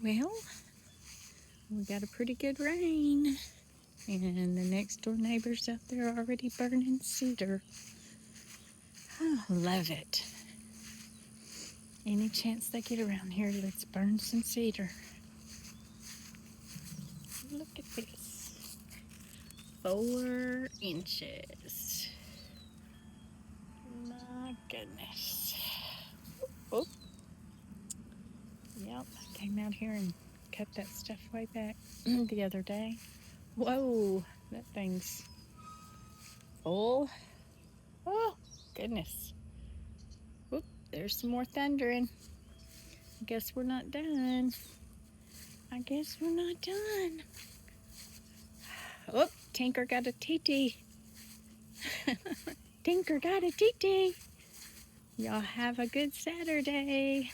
Well, we got a pretty good rain, and the next door neighbors out there are already burning cedar. I love it. Any chance they get around here, let's burn some cedar. Look at this. 4 inches. My goodness. Oh. Yep, I came out here and cut that stuff way back the other day. Whoa, that thing's full. Oh, goodness. Whoop, there's some more thundering. I guess we're not done. I guess we're not done. Oh, Tinker got a TT. Tinker got a TT. Y'all have a good Saturday.